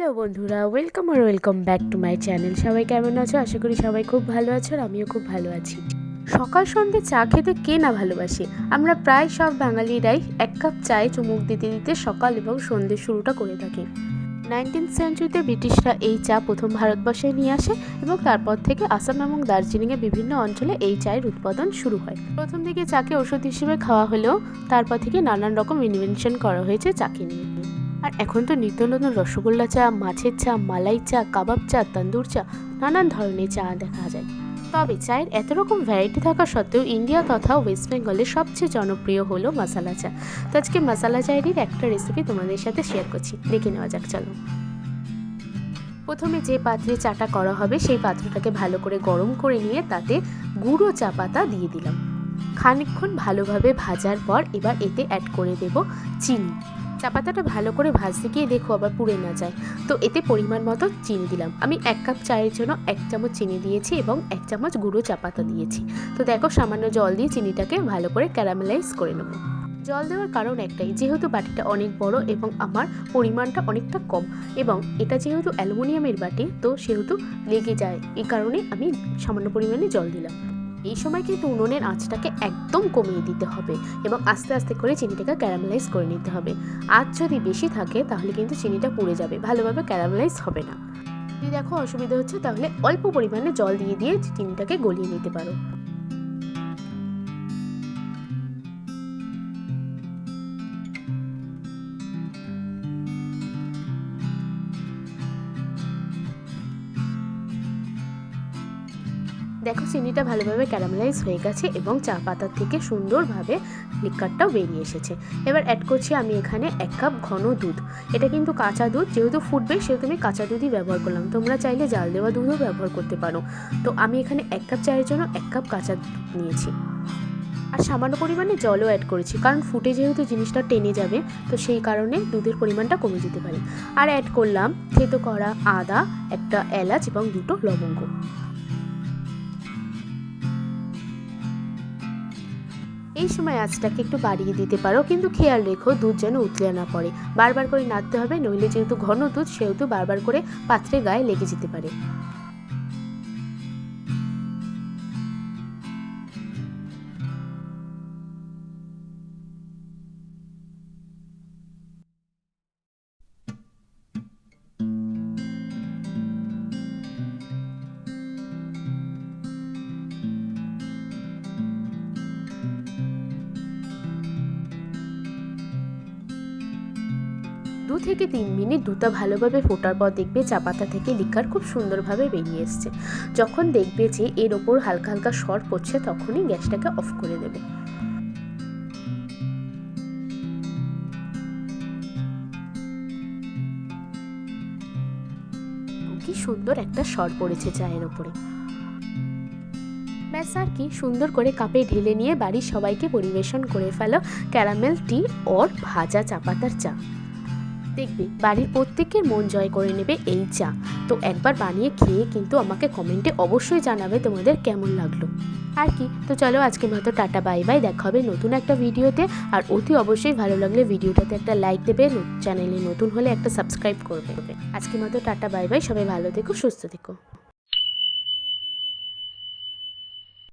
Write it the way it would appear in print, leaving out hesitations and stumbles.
Hello বন্ধুরা, welcome back to my channel. সবাই কেমন আছো? আশা করি সবাই খুব ভালো আছো আর আমিও খুব ভালো আছি। সকাল সন্ধ্যে চা খেতে কে না ভালোবাসে। আমরা প্রায় সব বাঙালিরাই এক কাপ চায়ে চুমুক দিতে দিতে সকাল এবং সন্ধ্যের শুরুটা করে থাকি। 19th সেঞ্চুরিতে ব্রিটিশরা এই চা প্রথম ভারতবর্ষে নিয়ে আসে এবং তারপর থেকে আসাম এবং দার্জিলিংয়ের বিভিন্ন অঞ্চলে এই চায়ের উৎপাদন শুরু হয়। প্রথম দিকে চাকে ওষুধ হিসেবে খাওয়া হলেও তারপর থেকে নানান রকম ইনভেনশন করা হয়েছে চাকে নিয়ে। আর এখন তো নিত্য নতুন রসগোল্লা চা, মাছের চা, মালাই চা, কাবাব চা, তন্দুর চা, নানান ধরনের চা দেখা যায়। তবে চায়ের এত রকম ভ্যারাইটি থাকা সত্ত্বেও ইন্ডিয়া তথা ওয়েস্ট বেঙ্গলের সবচেয়ে জনপ্রিয় হলো মশালা চা। তো আজকে মশালা চায়েরই একটা রেসিপি তোমাদের সাথে শেয়ার করছি, দেখে নেওয়া যাক। চলো, প্রথমে যে পাত্রে চাটা করা হবে সেই পাত্রটাকে ভালো করে গরম করে নিয়ে তাতে গুঁড়ো চা পাতা দিয়ে দিলাম। খানিকক্ষণ ভালোভাবে ভাজার পর এবার এতে অ্যাড করে দেব চিনি। চা পাতাটা ভালো করে ভাজতে গিয়ে দেখো আবার পুড়ে না যায়, তো এতে পরিমাণ মতো চিনি দিলাম। আমি 1 কাপ চায়ের জন্য 1 চামচ চিনি দিয়েছি এবং 1 চামচ গুঁড়ো চা পাতা দিয়েছি। তো দেখো, সামান্য জল দিয়ে চিনিটাকে ভালো করে ক্যারামেলাইজ করে নেব। জল দেওয়ার কারণ একটাই, যেহেতু বাটিটা অনেক বড় এবং আমার পরিমাণটা অনেকটা কম এবং এটা যেহেতু অ্যালুমিনিয়ামের বাটি, তো সেহেতু লেগে যায়, এই কারণে আমি সামান্য পরিমাণে জল দিলাম। এই সময় কিন্তু উনুনের আঁচটাকে একদম কমিয়ে দিতে হবে এবং আস্তে আস্তে করে চিনিটাকে ক্যারামেলাইজ করে নিতে হবে। আঁচ যদি বেশি থাকে তাহলে কিন্তু চিনিটা পুড়ে যাবে, ভালোভাবে ক্যারামেলাইজ হবে না। যদি দেখো অসুবিধা হচ্ছে তাহলে অল্প পরিমাণে জল দিয়ে দিয়ে চিনিটাকে গলিয়ে নিতে পারো। দেখো, চিনিটা ভালোভাবে ক্যারামেলাইজ হয়ে গেছে এবং চা পাতার থেকে সুন্দরভাবে লিকারটাও বেরিয়ে এসেছে। এবার অ্যাড করছি আমি এখানে 1 কাপ ঘন দুধ। এটা কিন্তু কাঁচা দুধ, যেহেতু ফুটবে সেহেতু আমি কাঁচা দুধই ব্যবহার করলাম। তোমরা চাইলে জাল দেওয়া দুধও ব্যবহার করতে পারো। তো আমি এখানে 1 কাপ চায়ের জন্য 1 কাপ কাঁচা দুধ নিয়েছি আর সামান্য পরিমাণে জলও অ্যাড করেছি, কারণ ফুটে যেহেতু জিনিসটা টেনে যাবে, তো সেই কারণে দুধের পরিমাণটা কমে যেতে পারে। আর অ্যাড করলাম থেতো করা আদা, একটা এলাচ এবং 2টো লবঙ্গ। এই সময় আঁচটাকে একটু বাড়িয়ে দিতে পারো, কিন্তু খেয়াল রেখো দুধ যেন উতলে না পড়ে। বারবার করে নাড়তে হবে, নইলে যেহেতু ঘন দুধ সেহেতু বারবার করে পাত্রের গায়ে লেগে যেতে পারে। দু থেকে 3 মিনিট দুধটা ভালোভাবে ফোটার পর দেখবে চা পাতা থেকে লিকার খুব সুন্দরভাবে বেরিয়ে এসছে। যখন দেখবে যে এর ওপর হালকা হালকা সর পড়ছে, তখনই গ্যাসটাকে অফ করে দেবে। কি সুন্দর একটা সর পড়েছে চায়ের ওপরে। ব্যাস, আর কি, সুন্দর করে কাপে ঢেলে নিয়ে বাড়ির সবাইকে পরিবেশন করে ফেলো ক্যারামেল টি ওর ভাজা চা পাতার চা। দেখবে বাড়ির প্রত্যেকের মন জয় করে নেবে এই চা। তো একবার বানিয়ে খেয়ে কিন্তু আমাকে কমেন্টে অবশ্যই জানাবে তোমাদের কেমন লাগলো। আর কি, তো চলো আজকের মতো টাটা বাই বাই, দেখা হবে নতুন একটা ভিডিওতে। আর অতি অবশ্যই ভালো লাগলে ভিডিওটাতে একটা লাইক দেবে, চ্যানেলে নতুন হলে একটা সাবস্ক্রাইব করবে। আজকের মতো টাটা বাই বাই, সবাই ভালো থেকো, সুস্থ থেকো।